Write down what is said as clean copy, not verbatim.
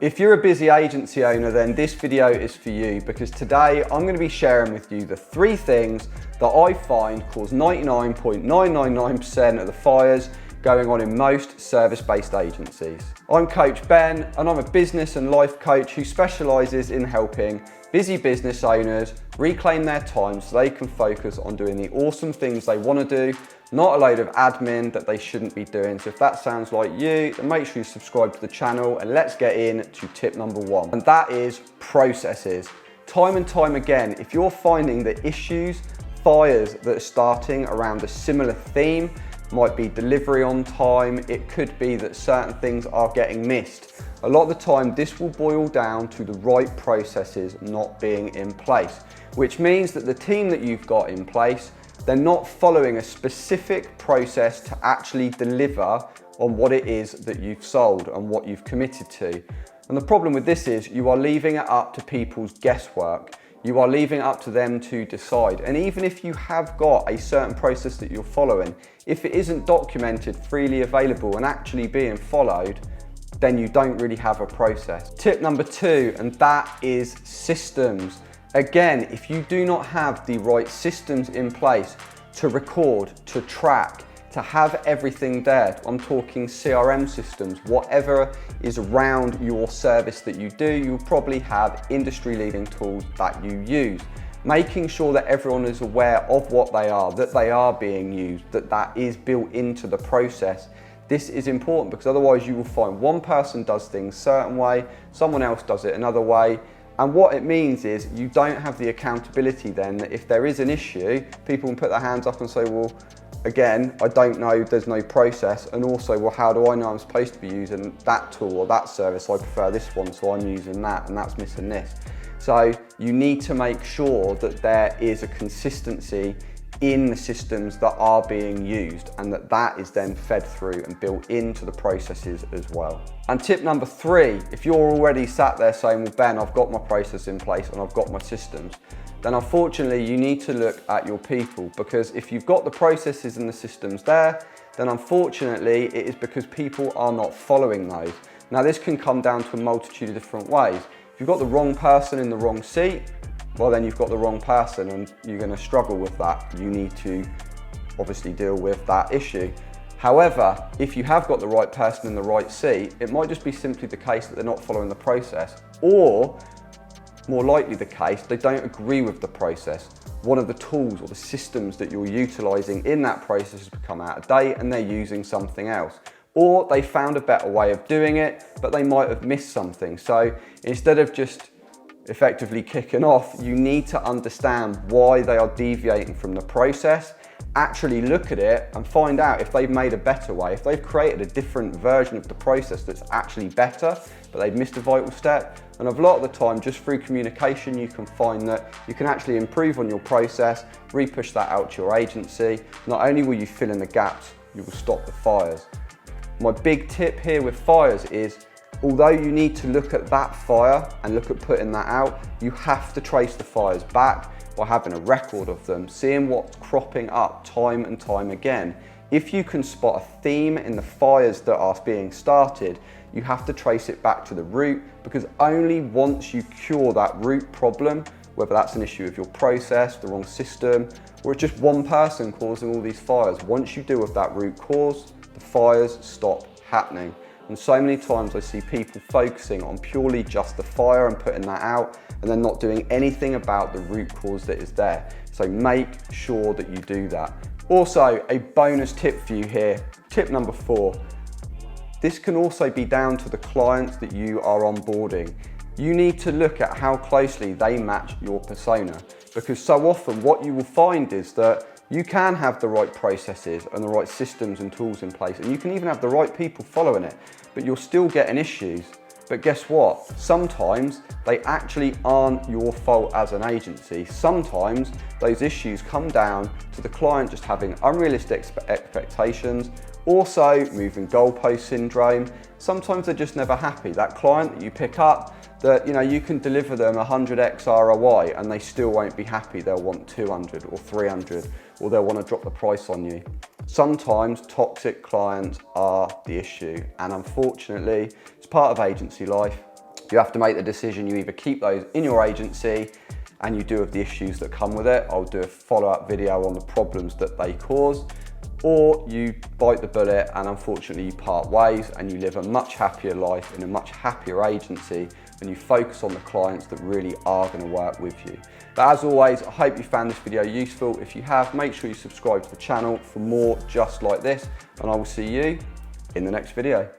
If you're a busy agency owner, then this video is for you, because today I'm going to be sharing with you the 3 things that I find cause 99.999% of the fires going on in most service-based agencies. I'm Coach Ben, and I'm a business and life coach who specialises in helping busy business owners reclaim their time so they can focus on doing the awesome things they want to do, not a load of admin that they shouldn't be doing. So if that sounds like you, then make sure you subscribe to the channel, and let's get into tip number 1. And that is processes. Time and time again, if you're finding that issues, fires that are starting around a similar theme, might be delivery on time, it could be that certain things are getting missed. A lot of the time, this will boil down to the right processes not being in place, which means that the team that you've got in place, they're not following a specific process to actually deliver on what it is that you've sold and what you've committed to. And the problem with this is you are leaving it up to people's guesswork. You are leaving it up to them to decide. And even if you have got a certain process that you're following, if it isn't documented, freely available and actually being followed, then you don't really have a process. Tip number 2, and that is systems. Again, if you do not have the right systems in place to record, to track, to have everything there, I'm talking CRM systems, whatever is around your service that you do, you'll probably have industry-leading tools that you use. Making sure that everyone is aware of what they are, that they are being used, that is built into the process. This is important, because otherwise you will find one person does things a certain way, someone else does it another way. And what it means is you don't have the accountability then, that if there is an issue, people can put their hands up and say, well, again, I don't know, there's no process. And also, well, how do I know I'm supposed to be using that tool or that service? I prefer this one, so I'm using that, and that's missing this. So you need to make sure that there is a consistency in the systems that are being used, and that is then fed through and built into the processes as well. And tip number 3, if you're already sat there saying, well, Ben, I've got my process in place and I've got my systems, then unfortunately you need to look at your people, because if you've got the processes and the systems there, then unfortunately it is because people are not following those. Now this can come down to a multitude of different ways. If you've got the wrong person in the wrong seat, well then you've got the wrong person and you're going to struggle with that. You need to obviously deal with that issue. However, if you have got the right person in the right seat, it might just be simply the case that they're not following the process, or more likely the case, they don't agree with the process. One of the tools or the systems that you're utilising in that process has become out of date and they're using something else. Or they found a better way of doing it, but they might have missed something. So instead of just effectively kicking off, you need to understand why they are deviating from the process, actually look at it and find out if they've made a better way, if they've created a different version of the process that's actually better, but they've missed a vital step. And a lot of the time, just through communication, you can find that you can actually improve on your process, re-push that out to your agency. Not only will you fill in the gaps, you will stop the fires. My big tip here with fires is, although you need to look at that fire and look at putting that out, you have to trace the fires back by having a record of them, seeing what's cropping up time and time again. If you can spot a theme in the fires that are being started, you have to trace it back to the root, because only once you cure that root problem, whether that's an issue of your process, the wrong system, or it's just one person causing all these fires, once you deal with that root cause, the fires stop happening. And so many times I see people focusing on purely just the fire and putting that out, and then not doing anything about the root cause that is there. So make sure that you do that. Also, a bonus tip for you here, tip number 4. This can also be down to the clients that you are onboarding. You need to look at how closely they match your persona, because so often what you will find is that you can have the right processes and the right systems and tools in place, and you can even have the right people following it, but you're still getting issues. But guess what? Sometimes they actually aren't your fault as an agency. Sometimes those issues come down to the client just having unrealistic expectations, also moving goalpost syndrome. Sometimes they're just never happy. That client that you pick up, that you can deliver them 100x ROI and they still won't be happy. They'll want 200 or 300, or they'll want to drop the price on you. Sometimes toxic clients are the issue, and unfortunately, it's part of agency life. You have to make the decision. You either keep those in your agency and you deal with the issues that come with it. I'll do a follow-up video on the problems that they cause, or you bite the bullet and unfortunately you part ways and you live a much happier life in a much happier agency and you focus on the clients that really are going to work with you. But as always, I hope you found this video useful. If you have, make sure you subscribe to the channel for more just like this, and I will see you in the next video.